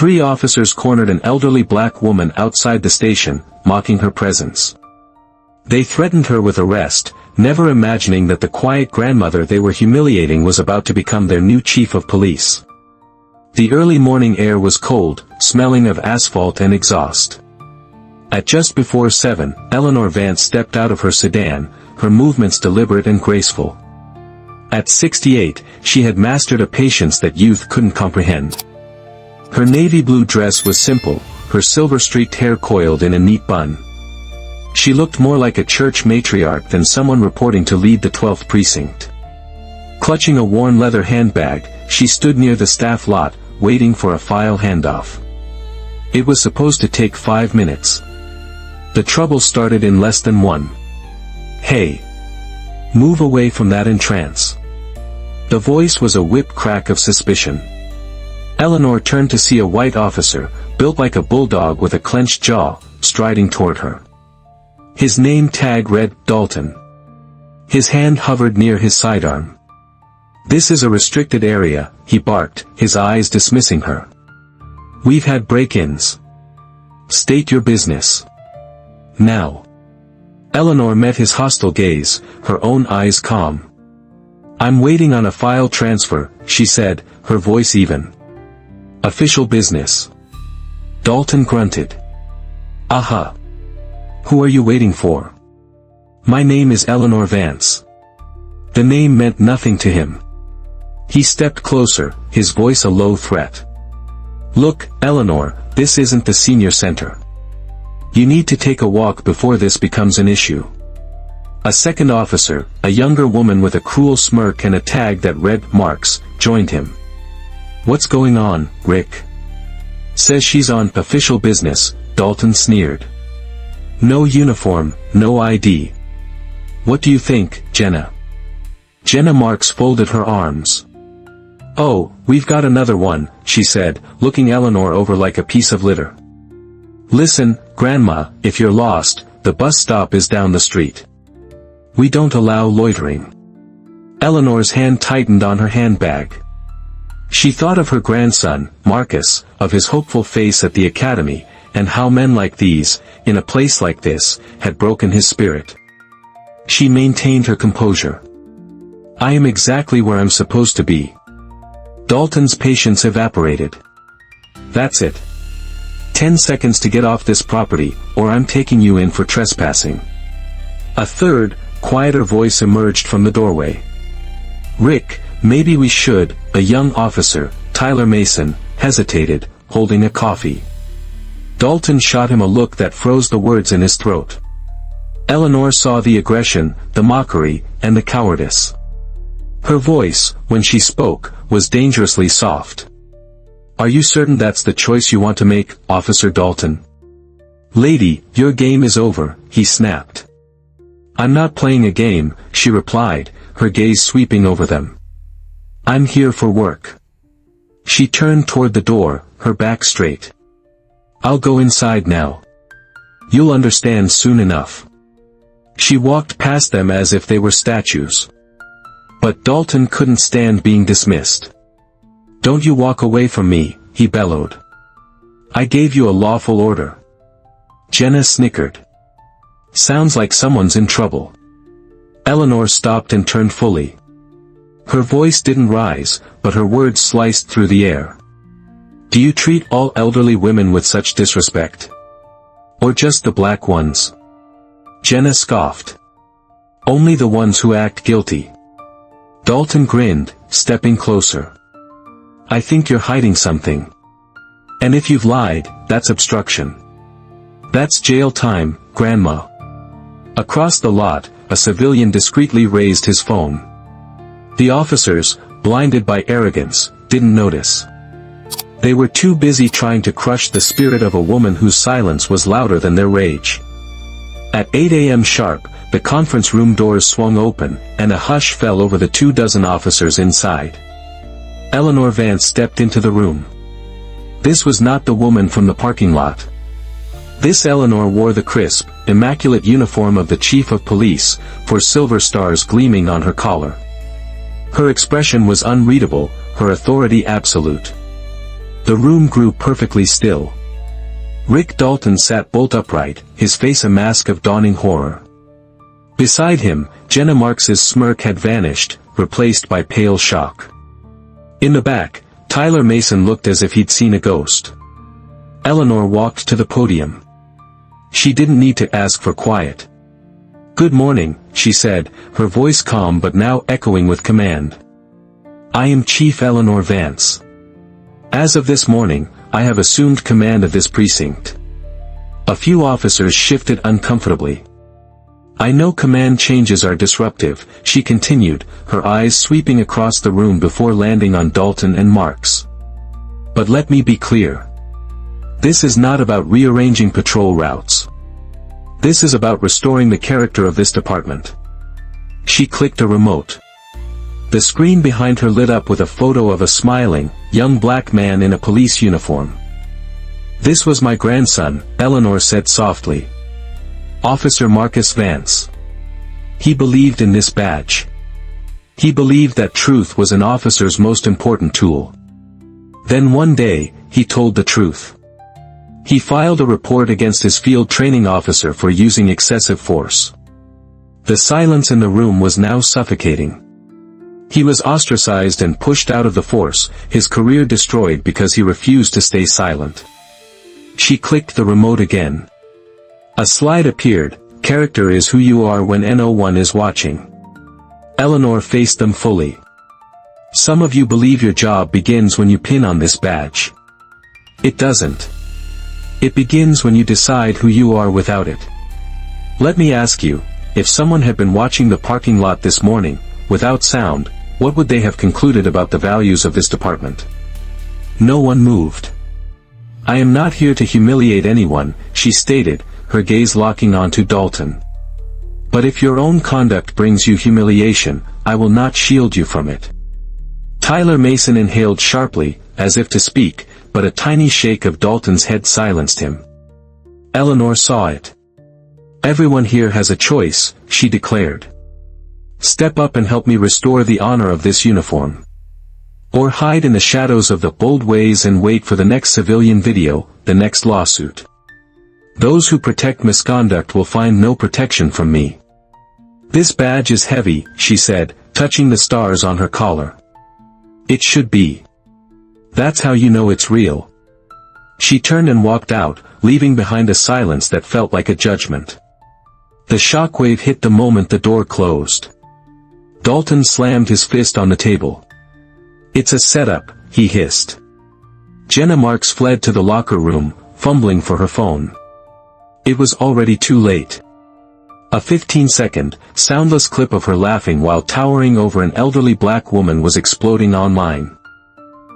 3 officers cornered an elderly black woman outside the station, mocking her presence. They threatened her with arrest, never imagining that the quiet grandmother they were humiliating was about to become their new chief of police. The early morning air was cold, smelling of asphalt and exhaust. At just before 7, Eleanor Vance stepped out of her sedan, her movements deliberate and graceful. At 68, she had mastered a patience that youth couldn't comprehend. Her navy blue dress was simple, her silver-streaked hair coiled in a neat bun. She looked more like a church matriarch than someone reporting to lead the 12th precinct. Clutching a worn leather handbag, she stood near the staff lot, waiting for a file handoff. It was supposed to take 5 minutes. The trouble started in less than 1. "Hey! Move away from that entrance." The voice was a whip crack of suspicion. Eleanor turned to see a white officer, built like a bulldog with a clenched jaw, striding toward her. His name tag read, Dalton. His hand hovered near his sidearm. "This is a restricted area," he barked, his eyes dismissing her. "We've had break-ins. State your business. Now." Eleanor met his hostile gaze, her own eyes calm. "I'm waiting on a file transfer," she said, her voice even. "Official business." Dalton grunted. "Aha. Who are you waiting for?" "My name is Eleanor Vance." The name meant nothing to him. He stepped closer, his voice a low threat. "Look, Eleanor, this isn't the senior center. You need to take a walk before this becomes an issue." A second officer, a younger woman with a cruel smirk and a tag that read, Marks, joined him. "What's going on, Rick?" "Says she's on official business," Dalton sneered. "No uniform, no ID. What do you think, Jenna?" Jenna Marks folded her arms. "Oh, we've got another one," she said, looking Eleanor over like a piece of litter. "Listen, Grandma, if you're lost, the bus stop is down the street. We don't allow loitering." Eleanor's hand tightened on her handbag. She thought of her grandson, Marcus, of his hopeful face at the academy, and how men like these, in a place like this, had broken his spirit. She maintained her composure. "I am exactly where I'm supposed to be." Dalton's patience evaporated. "That's it. 10 seconds to get off this property, or I'm taking you in for trespassing." A third, quieter voice emerged from the doorway. "Rick, maybe we should," a young officer, Tyler Mason, hesitated, holding a coffee. Dalton shot him a look that froze the words in his throat. Eleanor saw the aggression, the mockery, and the cowardice. Her voice, when she spoke, was dangerously soft. "Are you certain that's the choice you want to make, Officer Dalton?" "Lady, your game is over," he snapped. "I'm not playing a game," she replied, her gaze sweeping over them. "I'm here for work." She turned toward the door, her back straight. "I'll go inside now. You'll understand soon enough." She walked past them as if they were statues. But Dalton couldn't stand being dismissed. "Don't you walk away from me," he bellowed. "I gave you a lawful order." Jenna snickered. "Sounds like someone's in trouble." Eleanor stopped and turned fully. Her voice didn't rise, but her words sliced through the air. "Do you treat all elderly women with such disrespect? Or just the black ones?" Jenna scoffed. "Only the ones who act guilty." Dalton grinned, stepping closer. "I think you're hiding something. And if you've lied, that's obstruction. That's jail time, Grandma." Across the lot, a civilian discreetly raised his phone. The officers, blinded by arrogance, didn't notice. They were too busy trying to crush the spirit of a woman whose silence was louder than their rage. At 8 a.m. sharp, the conference room doors swung open, and a hush fell over the 24 officers inside. Eleanor Vance stepped into the room. This was not the woman from the parking lot. This Eleanor wore the crisp, immaculate uniform of the chief of police, 4 silver stars gleaming on her collar. Her expression was unreadable, her authority absolute. The room grew perfectly still. Rick Dalton sat bolt upright, his face a mask of dawning horror. Beside him, Jenna Marks's smirk had vanished, replaced by pale shock. In the back, Tyler Mason looked as if he'd seen a ghost. Eleanor walked to the podium. She didn't need to ask for quiet. "Good morning," she said, her voice calm but now echoing with command. "I am Chief Eleanor Vance. As of this morning, I have assumed command of this precinct." A few officers shifted uncomfortably. "I know command changes are disruptive," she continued, her eyes sweeping across the room before landing on Dalton and Marks. "But let me be clear. This is not about rearranging patrol routes. This is about restoring the character of this department." She clicked a remote. The screen behind her lit up with a photo of a smiling, young black man in a police uniform. "This was my grandson," Eleanor said softly. "Officer Marcus Vance. He believed in this badge. He believed that truth was an officer's most important tool. Then one day, he told the truth. He filed a report against his field training officer for using excessive force." The silence in the room was now suffocating. He was ostracized and pushed out of the force, his career destroyed because he refused to stay silent. She clicked the remote again. A slide appeared, "Character is who you are when no one is watching." Eleanor faced them fully. "Some of you believe your job begins when you pin on this badge. It doesn't. It begins when you decide who you are without it. Let me ask you, if someone had been watching the parking lot this morning, without sound, what would they have concluded about the values of this department?" No one moved. "I am not here to humiliate anyone," she stated, her gaze locking onto Dalton. "But if your own conduct brings you humiliation, I will not shield you from it." Tyler Mason inhaled sharply, as if to speak, but a tiny shake of Dalton's head silenced him. Eleanor saw it. "Everyone here has a choice," she declared. "Step up and help me restore the honor of this uniform. Or hide in the shadows of the bold ways and wait for the next civilian video, the next lawsuit. Those who protect misconduct will find no protection from me." "This badge is heavy," she said, touching the stars on her collar. "It should be. That's how you know it's real." She turned and walked out, leaving behind a silence that felt like a judgment. The shockwave hit the moment the door closed. Dalton slammed his fist on the table. "It's a setup," he hissed. Jenna Marks fled to the locker room, fumbling for her phone. It was already too late. A 15-second, soundless clip of her laughing while towering over an elderly black woman was exploding online.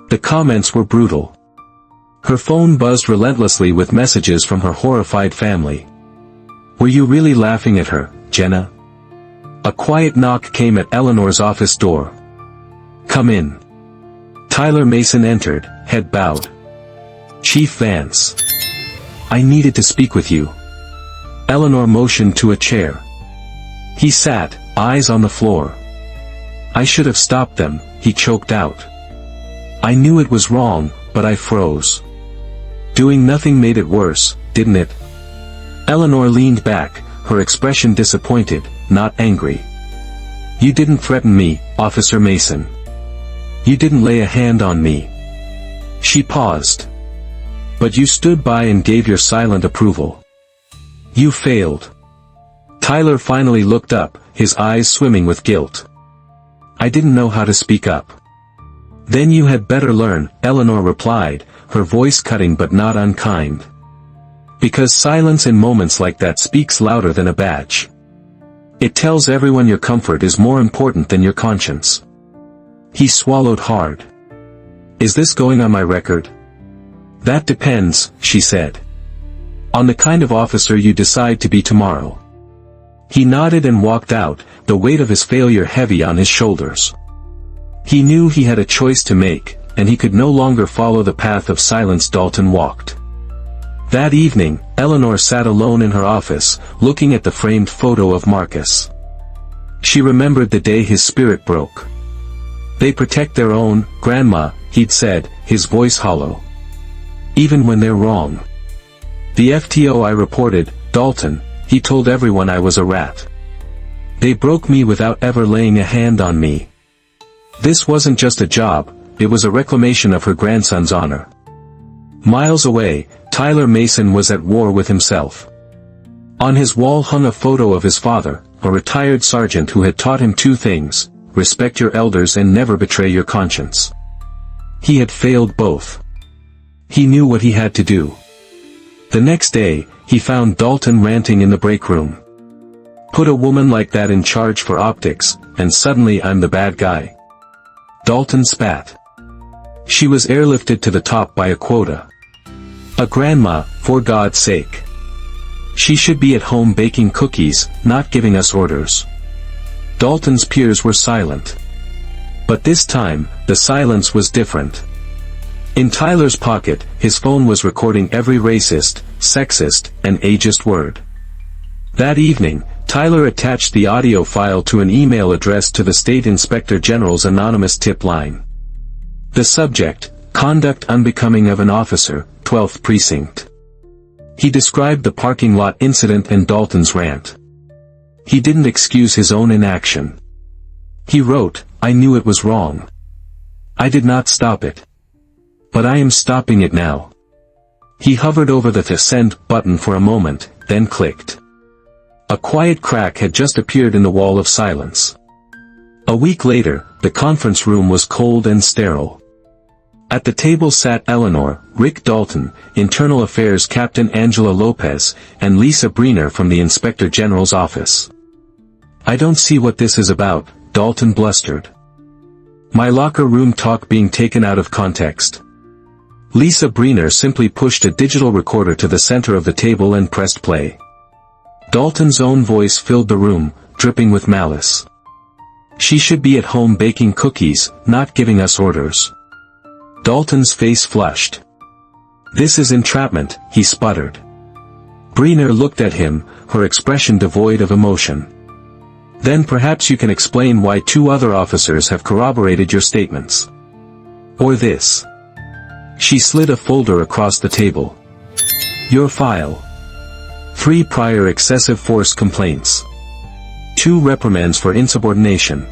The comments were brutal. Her phone buzzed relentlessly with messages from her horrified family. "Were you really laughing at her, Jenna?" A quiet knock came at Eleanor's office door. "Come in." Tyler Mason entered, head bowed. "Chief Vance. I needed to speak with you." Eleanor motioned to a chair. He sat, eyes on the floor. "I should have stopped them," he choked out. "I knew it was wrong, but I froze. Doing nothing made it worse, didn't it?" Eleanor leaned back, her expression disappointed, not angry. "You didn't threaten me, Officer Mason. You didn't lay a hand on me." She paused. "But you stood by and gave your silent approval. You failed." Tyler finally looked up, his eyes swimming with guilt. "I didn't know how to speak up." "Then you had better learn," Eleanor replied, her voice cutting but not unkind. "Because silence in moments like that speaks louder than a badge. It tells everyone your comfort is more important than your conscience." He swallowed hard. "Is this going on my record?" "That depends," she said. "On the kind of officer you decide to be tomorrow." He nodded and walked out, the weight of his failure heavy on his shoulders. He knew he had a choice to make, and he could no longer follow the path of silence Dalton walked. That evening, Eleanor sat alone in her office, looking at the framed photo of Marcus. She remembered the day his spirit broke. "They protect their own, Grandma," he'd said, his voice hollow. even when they're wrong. The FTO I reported, Dalton, he told everyone I was a rat. They broke me without ever laying a hand on me. This wasn't just a job, it was a reclamation of her grandson's honor. Miles away, Tyler Mason was at war with himself. On his wall hung a photo of his father, a retired sergeant who had taught him two things: respect your elders and never betray your conscience. He had failed both. He knew what he had to do. The next day, he found Dalton ranting in the break room. Put a woman like that in charge for optics, and suddenly I'm the bad guy. Dalton spat. She was airlifted to the top by a quota. A grandma, for God's sake. She should be at home baking cookies, not giving us orders. Dalton's peers were silent. But this time, the silence was different. In Tyler's pocket, his phone was recording every racist, sexist, and ageist word. That evening, Tyler attached the audio file to an email addressed to the State Inspector General's anonymous tip line. The subject, Conduct Unbecoming of an Officer, 12th Precinct. He described the parking lot incident and Dalton's rant. He didn't excuse his own inaction. He wrote, I knew it was wrong. I did not stop it. But I am stopping it now. He hovered over the send button for a moment, then clicked. A quiet crack had just appeared in the wall of silence. A week later, the conference room was cold and sterile. At the table sat Eleanor, Rick Dalton, Internal Affairs Captain Angela Lopez, and Lisa Breener from the Inspector General's office. I don't see what this is about, Dalton blustered. My locker room talk being taken out of context. Lisa Breener simply pushed a digital recorder to the center of the table and pressed play. Dalton's own voice filled the room, dripping with malice. She should be at home baking cookies, not giving us orders. Dalton's face flushed. This is entrapment, he sputtered. Breener looked at him, her expression devoid of emotion. Then perhaps you can explain why two other officers have corroborated your statements. Or this. She slid a folder across the table. Your file. 3 prior excessive force complaints. 2 reprimands for insubordination.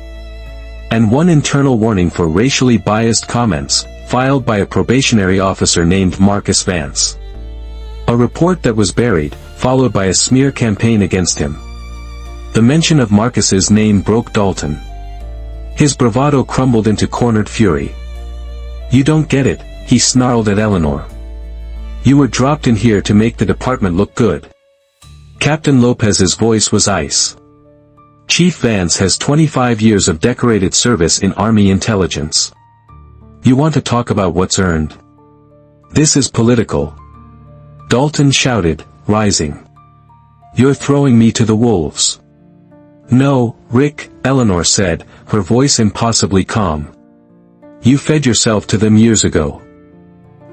And 1 internal warning for racially biased comments, filed by a probationary officer named Marcus Vance. A report that was buried, followed by a smear campaign against him. The mention of Marcus's name broke Dalton. His bravado crumbled into cornered fury. You don't get it, he snarled at Eleanor. You were dropped in here to make the department look good. Captain Lopez's voice was ice. Chief Vance has 25 years of decorated service in Army intelligence. You want to talk about what's earned? This is political. Dalton shouted, rising. You're throwing me to the wolves. No, Rick, Eleanor said, her voice impossibly calm. You fed yourself to them years ago.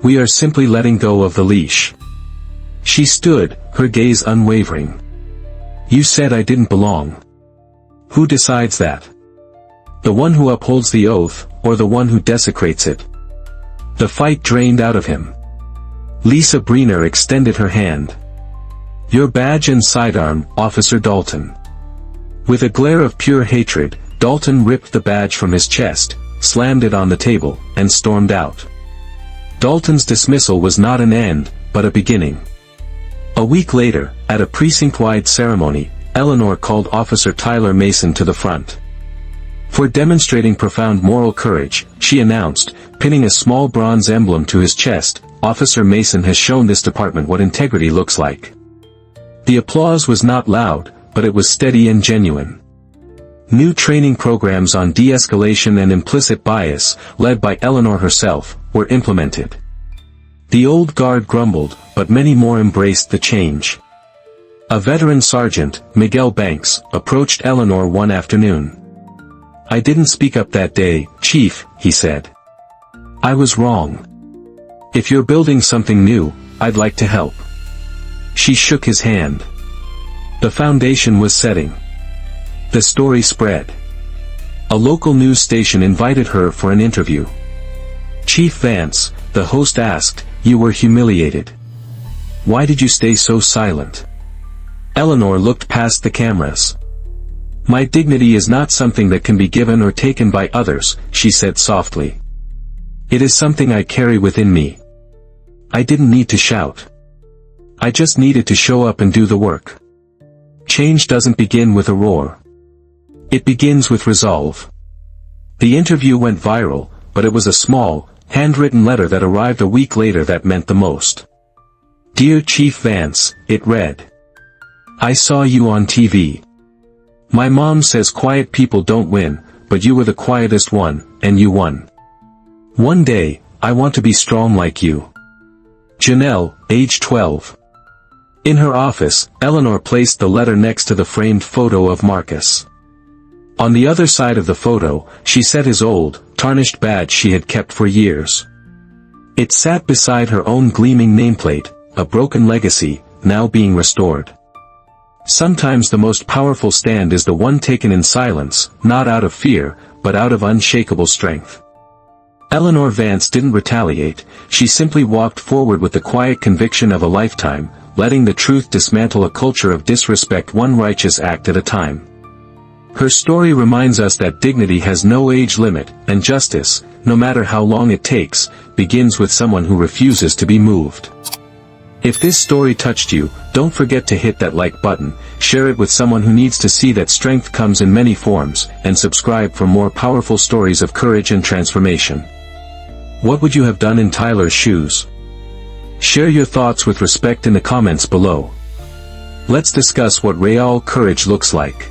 We are simply letting go of the leash. She stood, her gaze unwavering. You said I didn't belong. Who decides that? The one who upholds the oath, or the one who desecrates it? The fight drained out of him. Lisa Breener extended her hand. Your badge and sidearm, Officer Dalton. With a glare of pure hatred, Dalton ripped the badge from his chest, slammed it on the table, and stormed out. Dalton's dismissal was not an end, but a beginning. A week later, at a precinct-wide ceremony, Eleanor called Officer Tyler Mason to the front. For demonstrating profound moral courage, she announced, pinning a small bronze emblem to his chest, Officer Mason has shown this department what integrity looks like. The applause was not loud, but it was steady and genuine. New training programs on de-escalation and implicit bias, led by Eleanor herself, were implemented. The old guard grumbled, but many more embraced the change. A veteran sergeant, Miguel Banks, approached Eleanor one afternoon. I didn't speak up that day, Chief, he said. I was wrong. If you're building something new, I'd like to help. She shook his hand. The foundation was setting. The story spread. A local news station invited her for an interview. Chief Vance, the host asked, you were humiliated. Why did you stay so silent? Eleanor looked past the cameras. My dignity is not something that can be given or taken by others, she said softly. It is something I carry within me. I didn't need to shout. I just needed to show up and do the work. Change doesn't begin with a roar. It begins with resolve. The interview went viral, but it was a small, handwritten letter that arrived a week later that meant the most. Dear Chief Vance, it read. I saw you on TV. My mom says quiet people don't win, but you were the quietest one, and you won. One day, I want to be strong like you. Janelle, age 12. In her office, Eleanor placed the letter next to the framed photo of Marcus. On the other side of the photo, she set his old, tarnished badge she had kept for years. It sat beside her own gleaming nameplate, a broken legacy, now being restored. Sometimes the most powerful stand is the one taken in silence, not out of fear, but out of unshakable strength. Eleanor Vance didn't retaliate, she simply walked forward with the quiet conviction of a lifetime, letting the truth dismantle a culture of disrespect one righteous act at a time. Her story reminds us that dignity has no age limit, and justice, no matter how long it takes, begins with someone who refuses to be moved. If this story touched you, don't forget to hit that like button, share it with someone who needs to see that strength comes in many forms, and subscribe for more powerful stories of courage and transformation. What would you have done in Tyler's shoes? Share your thoughts with respect in the comments below. Let's discuss what real courage looks like.